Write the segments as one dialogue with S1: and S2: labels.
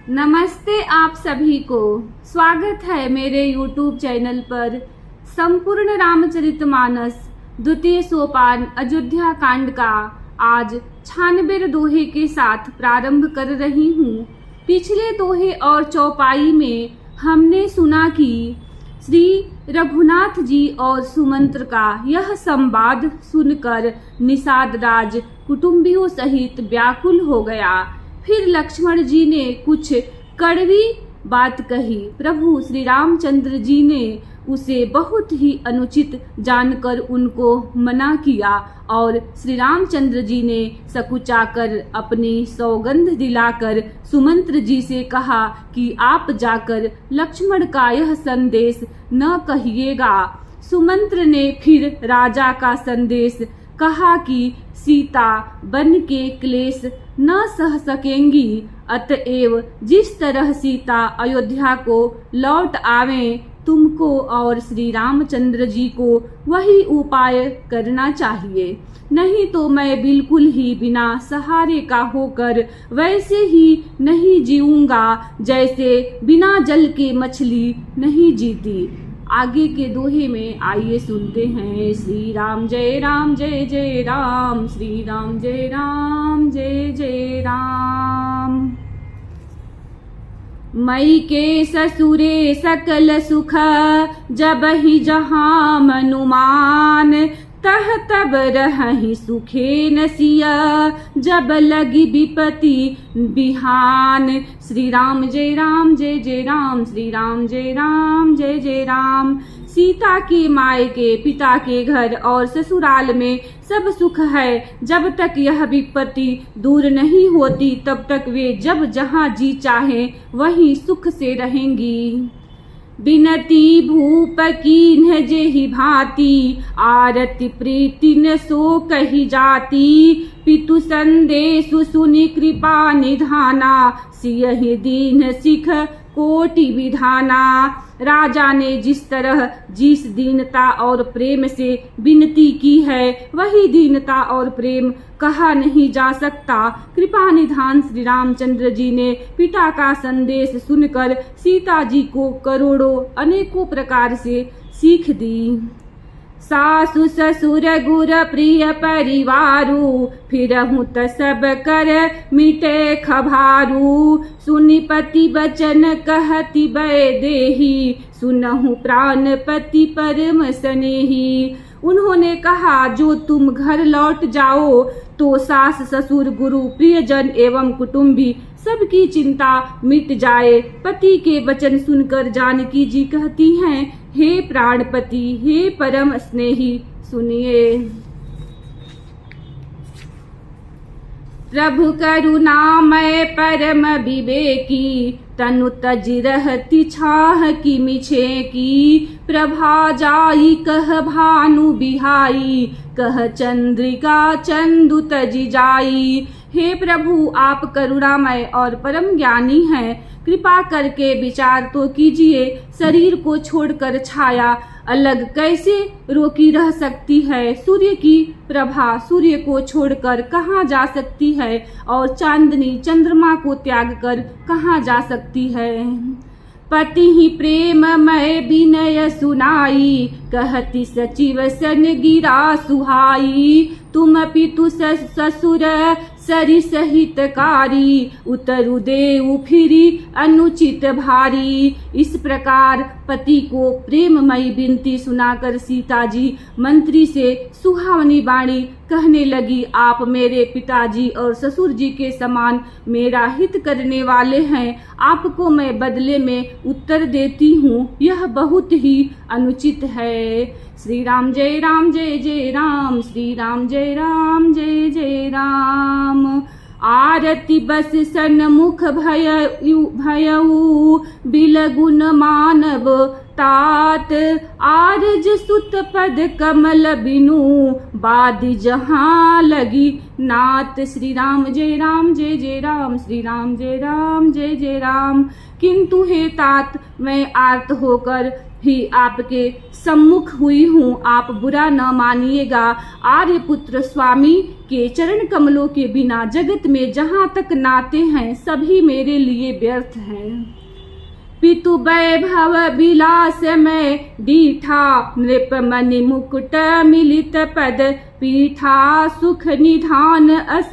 S1: नमस्ते आप सभी को। स्वागत है मेरे YouTube चैनल पर। संपूर्ण रामचरितमानस द्वितीय सोपान अयोध्या कांड का आज 96वें दोहे के साथ प्रारंभ कर रही हूँ। पिछले दोहे और चौपाई में हमने सुना कि श्री रघुनाथ जी और सुमंत्र का यह संवाद सुनकर निषाद राज कुटुंबियों सहित व्याकुल हो गया। फिर लक्ष्मण जी ने कुछ कड़वी बात कही। प्रभु श्री रामचंद्र जी ने उसे बहुत ही अनुचित जानकर उनको मना किया और श्री रामचंद्र जी ने सकुचाकर अपनी सौगंध दिलाकर सुमंत्र जी से कहा कि आप जाकर लक्ष्मण का यह संदेश न कहिएगा। सुमंत्र ने फिर राजा का संदेश कहा कि सीता बन के क्लेश न सह सकेंगी, अतएव जिस तरह सीता अयोध्या को लौट आवे तुमको और श्री रामचंद्र जी को वही उपाय करना चाहिए, नहीं तो मैं बिल्कुल ही बिना सहारे का होकर वैसे ही नहीं जीऊंगा जैसे बिना जल के मछली नहीं जीती। आगे के दोहे में आइए सुनते हैं। श्री राम जय राम, श्री राम जय जय राम। मई के ससुरे सकल सुख, जब ही जहाँ मनुमान, तह तब रहि सुखे नसिया, जब लगी विपति बिहान। श्री राम जय राम, श्री राम जय जय राम। सीता की माय के पिता के घर और ससुराल में सब सुख है। जब तक यह विपत्ति दूर नहीं होती तब तक वे जब जहाँ जी चाहे वहीं सुख से रहेंगी। बिनती भूप कीन्ह जेहि भांति, आरती प्रीति न सो कही जाती। पितु संदेशु सुनि कृपा निधाना, सियहि दीन सिख कोटि विधाना। राजा ने जिस तरह जिस दीनता और प्रेम से विनती की है वही दीनता और प्रेम कहा नहीं जा सकता। कृपा निधान श्री रामचंद्र जी ने पिता का संदेश सुनकर सीता जी को करोड़ों अनेकों प्रकार से सीख दी। सासु ससुर गुर प्रिय परिवारु, फिरहु त सब कर मिटे खभारू। सुनि पति बचन कहति बै देही, सुनहु प्राणपति परम स्नेही। उन्होंने कहा जो तुम घर लौट जाओ तो सास ससुर गुरु प्रियजन एवं कुटुंबी सबकी चिंता मिट जाए। पति के वचन सुनकर जानकी जी कहती हैं, हे प्राणपति, हे परम स्नेही, सुनिए। प्रभु करुणामय परम विवेकी, तनु तज रहती छाह की मिछे की। प्रभा जाई कह भानु बिहाई, कह चंद्रिका चंदु तज जाई। हे प्रभु, आप करुणामय और परम ज्ञानी हैं, कृपा करके विचार तो कीजिए। शरीर को छोड़कर छाया अलग कैसे रोकी रह सकती है? सूर्य की प्रभा सूर्य को छोड़कर कहाँ जा सकती है और चांदनी चंद्रमा को त्याग कर कहाँ जा सकती है? पति ही प्रेममय विनय सुनाई, कहती सचिव सन गिरा सुहाई। तुम पितु ससुर सरि सहितकारी, उतरु देउ फिरी अनुचित भारी। इस प्रकार पति को प्रेममयी विनती सुनाकर सीता जी मंत्री से सुहावनी बाणी कहने लगी, आप मेरे पिताजी और ससुर जी के समान मेरा हित करने वाले हैं, आपको मैं बदले में उत्तर देती हूँ, यह बहुत ही अनुचित है। श्री राम जय राम, श्री राम जय जय राम। आरती बस सन्मुख भयऊ, बिलगुन मानव तात आरज सुत पद कमल बिनु बादी जहां लगी नात। श्री राम जय राम जय जय राम, श्री राम जय राम जय जय राम। किंतु हे तात, मैं आर्त होकर भी आपके सम्मुख हुई हूँ, आप बुरा न मानिएगा। आर्यपुत्र स्वामी के चरण कमलों के बिना जगत में जहाँ तक नाते हैं सभी मेरे लिए व्यर्थ हैं। पितु वैभव विलास में डीठा, नृपमणि मुकुट मिलित पद पीठा। सुख निधान अस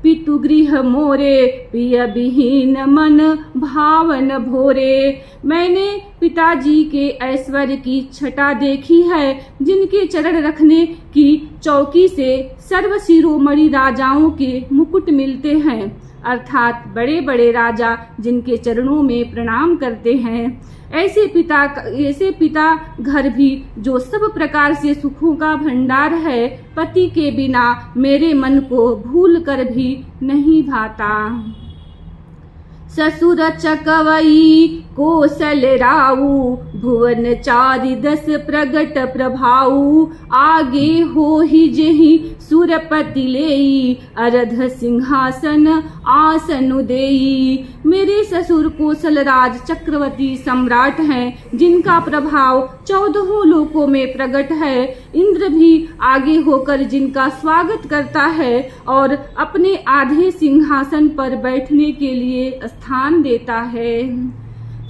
S1: पितु गृह मोरे, प्रिय विहीन मन भावन भोरे। मैंने पिताजी के ऐश्वर्य की छटा देखी है, जिनके चरण रखने की चौकी से सर्व शिरोमणि राजाओं के मुकुट मिलते हैं, अर्थात बड़े बड़े राजा जिनके चरणों में प्रणाम करते हैं। ऐसे पिता घर भी जो सब प्रकार से सुखों का भंडार है, पति के बिना मेरे मन को भूल कर भी नहीं भाता। ससुर चकवई कौशल राऊ, भुवन चारि दस प्रगट प्रभाऊ। आगे हो ही जेहि सुरपति लेई, अरध सिंहासन आसन देई। मेरे ससुर कौशल राज चक्रवर्ती सम्राट हैं, जिनका प्रभाव 14 लोकों में प्रकट है। इंद्र भी आगे होकर जिनका स्वागत करता है और अपने आधे सिंहासन पर बैठने के लिए स्थान देता है।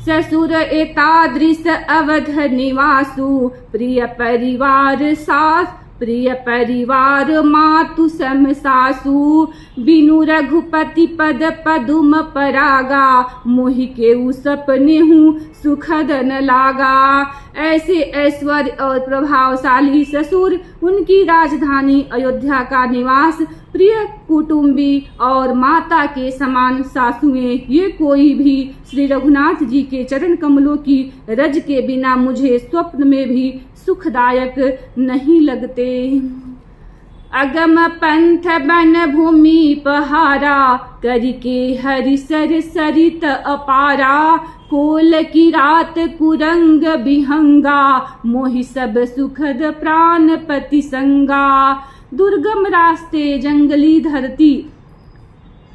S1: ससुर एतादृश अवध निवासु, प्रिय परिवार सास प्रिय परिवार मातु सम सासु। बिनु रघुपति पद पदुम परागा, मोहि केउ सपने हूँ सुखद न लागा। ऐसे ऐश्वर्य और प्रभावशाली ससुर, उनकी राजधानी अयोध्या का निवास, प्रिय कुटुंबी और माता के समान सासुएं, ये कोई भी श्री रघुनाथ जी के चरण कमलों की रज के बिना मुझे स्वप्न में भी सुखदायक नहीं लगते। अगम पंथ बन भूमि पहारा, करके हरिसर सरित अपारा। कोल की रात कुरंग बिहंगा, मोहि सब सुखद प्राण पति संगा। दुर्गम रास्ते, जंगली धरती,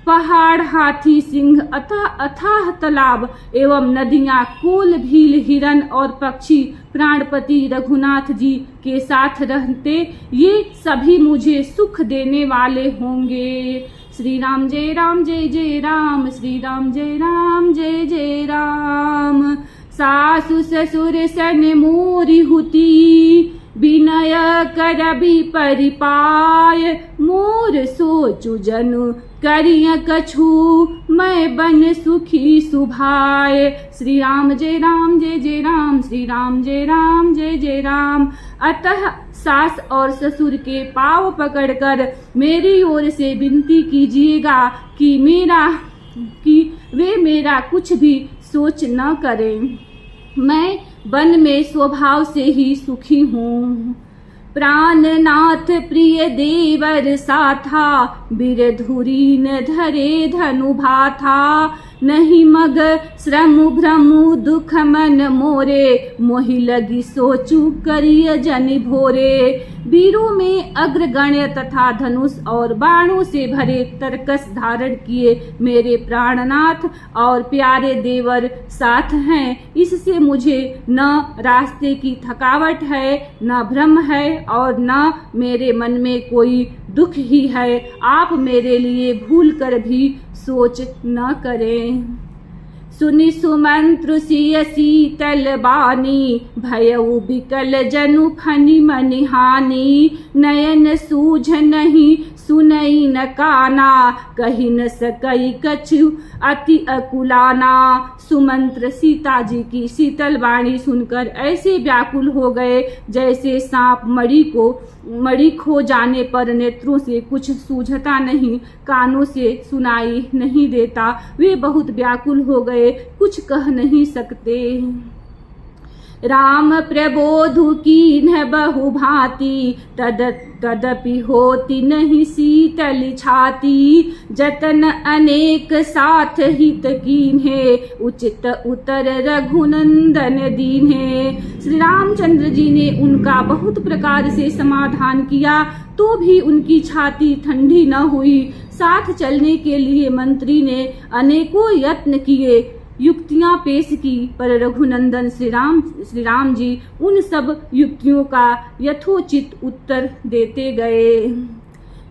S1: पहाड़, हाथी, सिंह, अथाह तालाब एवं नदियां, कोल, भील, हिरन और पक्षी प्राणपति रघुनाथ जी के साथ रहते, ये सभी मुझे सुख देने वाले होंगे। श्री राम जय राम जय जय राम, श्री राम जय राम जय जय राम। सासु ससुर सन मोरी हुती, विनय करबी परिपाय। मोर सोचु जनु करिय कछु, मैं बन सुखी सुभाय। श्री राम जय राम जय जय राम, श्री राम जय राम जय जय राम। अतः सास और ससुर के पांव पकड़कर मेरी ओर से विनती कीजिएगा कि वे मेरा कुछ भी सोच न करें। मैं वन में स्वभाव से ही सुखी हूँ। प्राणनाथ प्रिय देवर साथा, बिरधुरी न धरे धनु भाथा। नहीं मग श्रम भ्रमु दुख मन मोरे, मोहि लगी सोचू करिय जनि भोरे। वीरों में अग्रगण्य तथा धनुष और बाणों से भरे तरकस धारण किए मेरे प्राणनाथ और प्यारे देवर साथ हैं। इससे मुझे न रास्ते की थकावट है, न भ्रम है और न मेरे मन में कोई दुख ही है। आप मेरे लिए भूल कर भी सोच न करें। सुनि सुमंत्र सिय शीतल बानी, भयउ बिकल जनु फनि मनि हानि। नयन सूझ नहीं सुनई न काना, कही न सकई कछु अति अकुलाना। सुमंत्र सीता जी की शीतल वाणी सुनकर ऐसे व्याकुल हो गए जैसे सांप मणि खो जाने पर नेत्रों से कुछ सूझता नहीं, कानों से सुनाई नहीं देता। वे बहुत व्याकुल हो गए, कुछ कह नहीं सकते। राम प्रबोधु कीन्ह बहु भांति, तदपि होती नहीं शीतल छाती। जतन अनेक साथ हित कीन्हे, उचित उतर रघुनंदन दीन्हे। श्री रामचंद्र जी ने उनका बहुत प्रकार से समाधान किया, तो भी उनकी छाती ठंडी न हुई। साथ चलने के लिए मंत्री ने अनेकों यत्न किए, युक्तियां पेश की, पर रघुनंदन श्री राम जी उन सब युक्तियों का यथोचित उत्तर देते गए।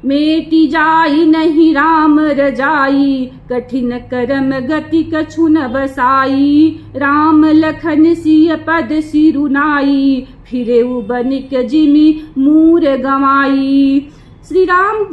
S1: मेटी जाई नहीं राम रजाई, कठिन करम गति कछु न बसाई। राम लखन सिय पद सिरुनाई, फिरे बनिक जिमि मूर गवाई। श्री राम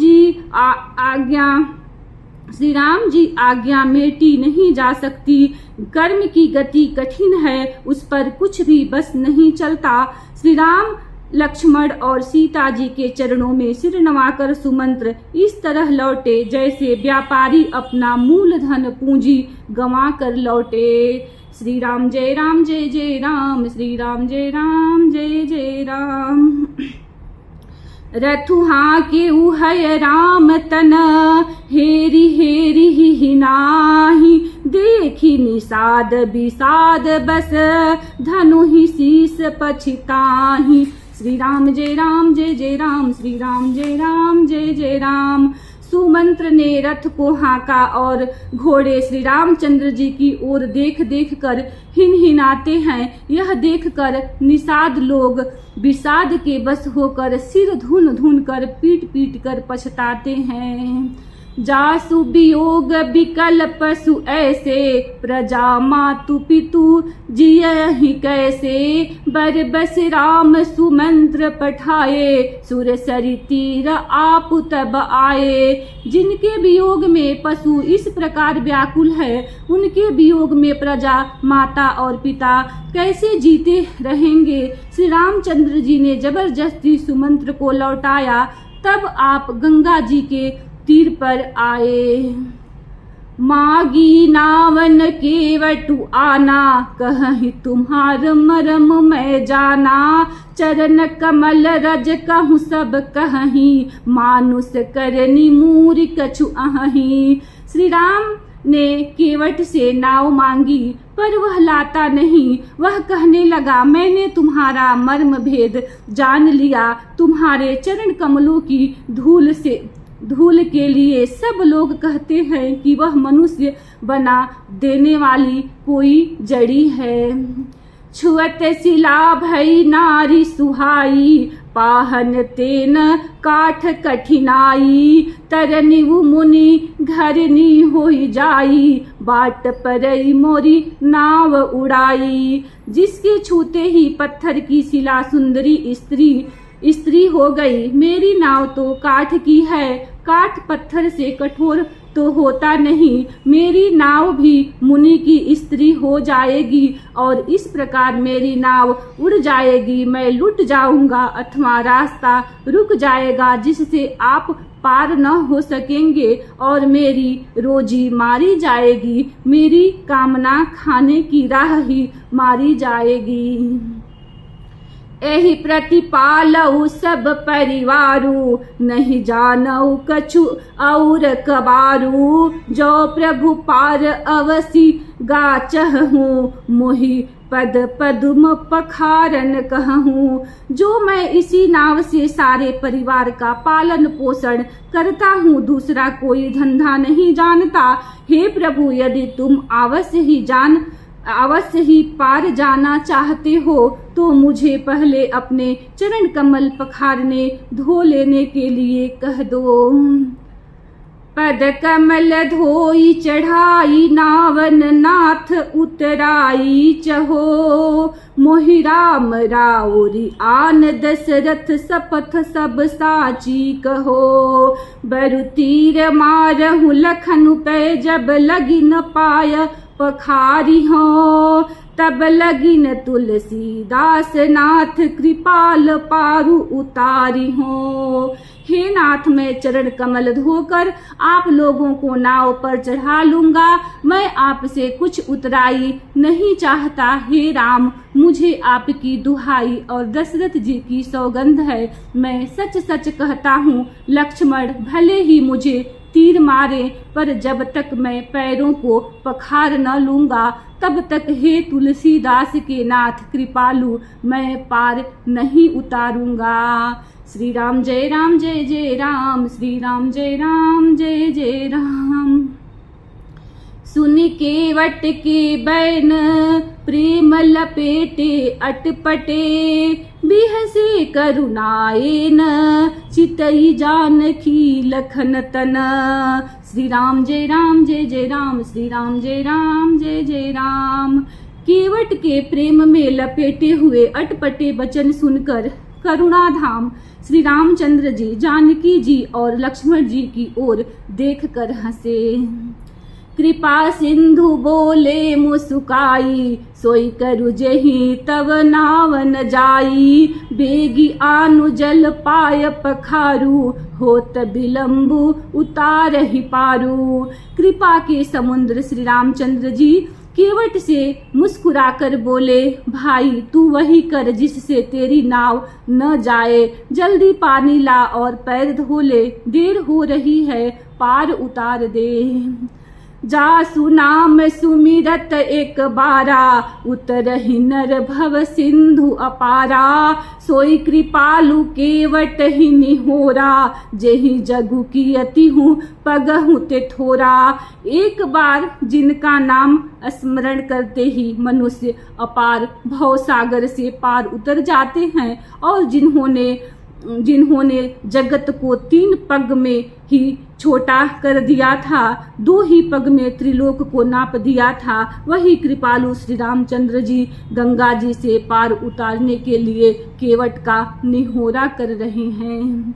S1: जी आज्ञा मेटी नहीं जा सकती। कर्म की गति कठिन है, उस पर कुछ भी बस नहीं चलता। श्री राम लक्ष्मण और सीता जी के चरणों में सिर नवाकर सुमंत्र इस तरह लौटे जैसे व्यापारी अपना मूलधन पूंजी गंवा कर लौटे। श्री राम जय जय राम, श्री राम जय जय राम। रथुहा के उहय राम तन, हेरी हेरी ही नाही। देखी निषाद विषाद बस, धनु ही शीस पछिताही। श्री राम जय जय राम, श्री राम जय जय राम। सुमंत्र ने रथ को हाँका और घोड़े श्री रामचंद्र जी की ओर देख देख कर हिनहिनाते हैं। यह देखकर निषाद लोग विषाद के बस होकर सिर धुन धुन कर पीट पीट कर पछताते हैं। जासु वियोग विकल पशु ऐसे, प्रजा मातु पितु जियहि कैसे। बर बस राम सुमंत्र पठाए, सुर सरि तीर आप तब आए। जिनके वियोग में पशु इस प्रकार व्याकुल है, उनके वियोग में प्रजा माता और पिता कैसे जीते रहेंगे। श्री रामचंद्र जी ने जबरदस्ती सुमंत्र को लौटाया। तब आप गंगा जी के तीर पर आए। मागी नावन केवटु आना, कहीं तुम्हार मरम मैं जाना। चरण कमल रज कहूँ सब कहीं, मानुष करनी मूर कछु अहीं। श्री राम ने केवट से नाव मांगी, पर वह लाता नहीं। वह कहने लगा, मैंने तुम्हारा मर्म भेद जान लिया। तुम्हारे चरण कमलों की धूल के लिए सब लोग कहते हैं कि वह मनुष्य बना देने वाली कोई जड़ी है। छुअत शिला भई नारी सुहाई, पाहन तेन काठ कठिनाई। तरनिवु मुनि घरनी होई जाई, बाट परई मोरी नाव उड़ाई। जिसके छूते ही पत्थर की शिला सुंदरी स्त्री हो गई। मेरी नाव तो काठ की है, काठ पत्थर से कठोर तो होता नहीं। मेरी नाव भी मुनि की स्त्री हो जाएगी और इस प्रकार मेरी नाव उड़ जाएगी। मैं लुट जाऊंगा अथवा रास्ता रुक जाएगा, जिससे आप पार न हो सकेंगे और मेरी रोजी मारी जाएगी। मेरी कामना खाने की राह ही मारी जाएगी। एहि प्रतिपालऊ सब परिवारू, नहीं जानऊ कछु और कबारू। जो प्रभु पार अवसी गाचहूँ, मोहि पद पदुम पखारन कहूँ। जो मैं इसी नाव से सारे परिवार का पालन पोषण करता हूँ, दूसरा कोई धंधा नहीं जानता। हे प्रभु, यदि तुम अवश्य ही पार जाना चाहते हो तो मुझे पहले अपने चरण कमल पखारने धो लेने के लिए कह दो। पद कमल धोई चढ़ाई, नावन नाथ उतराई चहो। मोहि राम राउरी आन दशरथ, सपथ सब साची कहो। बरु तीर मारहु लखन पे, जब लगी न पाय पखारी हो। तब लगिन तुलसीदास नाथ, कृपाल पारु उतारी हो। हे नाथ, मैं चरण कमल धोकर आप लोगों को नाव पर चढ़ा लूंगा। मैं आपसे कुछ उतराई नहीं चाहता। हे राम, मुझे आपकी दुहाई और दशरथ जी की सौगंध है, मैं सच सच कहता हूँ, लक्ष्मण भले ही मुझे तीर मारे, पर जब तक मैं पैरों को पखार न लूंगा तब तक हे तुलसीदास के नाथ कृपालु मैं पार नहीं उतारूंगा। श्री राम जय राम जय जय राम, श्री राम जय राम जय जय राम। सुन केवट के बैन प्रेम लपेटे अटपटे, बिहसे करुणाएन चितई जानकी लखन तन। श्री राम जय राम जय जय राम, श्री राम जय राम जय जय राम। केवट के प्रेम में लपेटे हुए अटपटे वचन सुनकर करुणाधाम श्री रामचंद्र जी जानकी जी और लक्ष्मण जी की ओर देखकर हंसे। कृपा सिंधु बोले मुस्काई, सोई करु जही तव नावन जाई। बेगी आनु जल पाय पखारू, होत विलंबु उतार ही पारू। कृपा के समुद्र श्री रामचंद्र जी केवट से मुस्कुराकर बोले, भाई तू वही कर जिससे तेरी नाव न जाए। जल्दी पानी ला और पैर धो ले, देर हो रही है, पार उतार दे। जा सुनाम सुमिरत एक बारा, उतरहि नर भव सिंधु अपारा। सोई कृपालु केवट ही निहोरा, जेहि जगु कियति हूँ पगहु ते थोरा। एक बार जिनका नाम स्मरण करते ही मनुष्य अपार भव सागर से पार उतर जाते हैं, और जिन्होंने जगत को 3 पग में ही छोटा कर दिया था, 2 ही पग में त्रिलोक को नाप दिया था, वही कृपालु श्री रामचंद्र जी गंगा जी से पार उतारने के लिए केवट का निहोरा कर रहे हैं।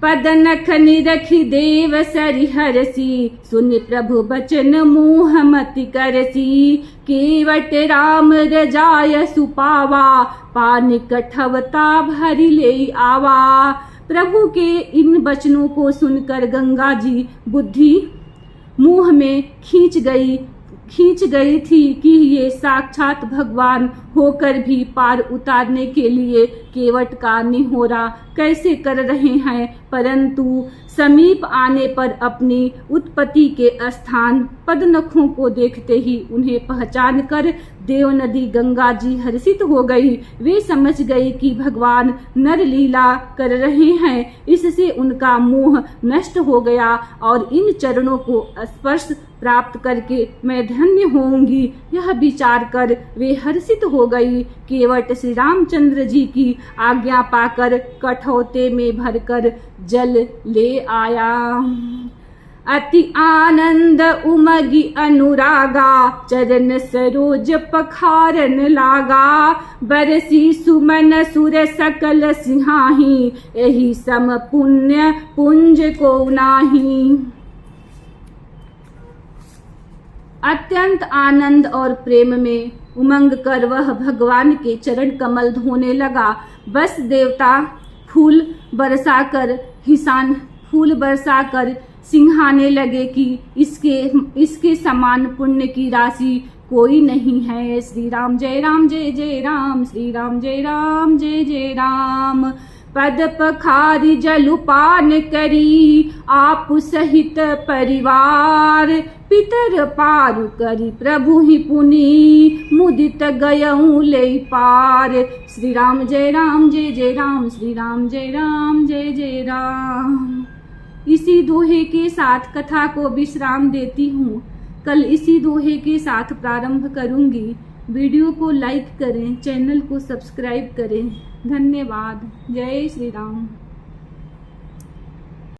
S1: पद नख निरखि देव सरिहरसी, सुनि प्रभु बचन मोह मति करसी। केवट राम रजाय सुपावा, पानि कठवता भरि ले आवा। प्रभु के इन वचनों को सुनकर गंगा जी बुद्धि मुंह में खींच गई थी कि ये साक्षात भगवान होकर भी पार उतारने के लिए केवट का निहोरा कैसे कर रहे हैं, परंतु समीप आने पर अपनी उत्पत्ति के स्थान पदनखों को देखते ही उन्हें पहचान कर देव नदी गंगा जी हर्षित हो गई। वे समझ गई कि भगवान नर लीला कर रहे हैं, इससे उनका मोह नष्ट हो गया और इन चरणों को स्पर्श प्राप्त करके मैं धन्य होंगी, यह विचार कर वे हर्षित हो गई। केवट श्री रामचंद्र जी की आज्ञा पाकर कठौते में भरकर जल ले आया। अति आनंद उमगी अनुरागा, चरण सरोज पखारन लागा। बरसी सुमन सुर सकल सिंहाही, एहि सम पुण्य पुंज को नाही। अत्यंत आनंद और प्रेम में उमंग कर वह भगवान के चरण कमल धोने लगा। बस देवता फूल बरसाकर सिंहाने लगे कि इसके समान पुण्य की राशि कोई नहीं है। श्री राम जय राम जय जय राम, श्री राम जय राम जय जय राम। पद पखारी जलुपान करी, आप सहित परिवार। पितर पारु करी प्रभु ही पुनि, मुदित गयऊँ ले पार। श्री राम जय राम जय जय राम, श्री राम जय राम जय जय राम। इसी दोहे के साथ कथा को विश्राम देती हूँ। कल इसी दोहे के साथ प्रारंभ करूँगी। वीडियो को लाइक करें, चैनल को सब्सक्राइब करें। धन्यवाद। जय श्री राम।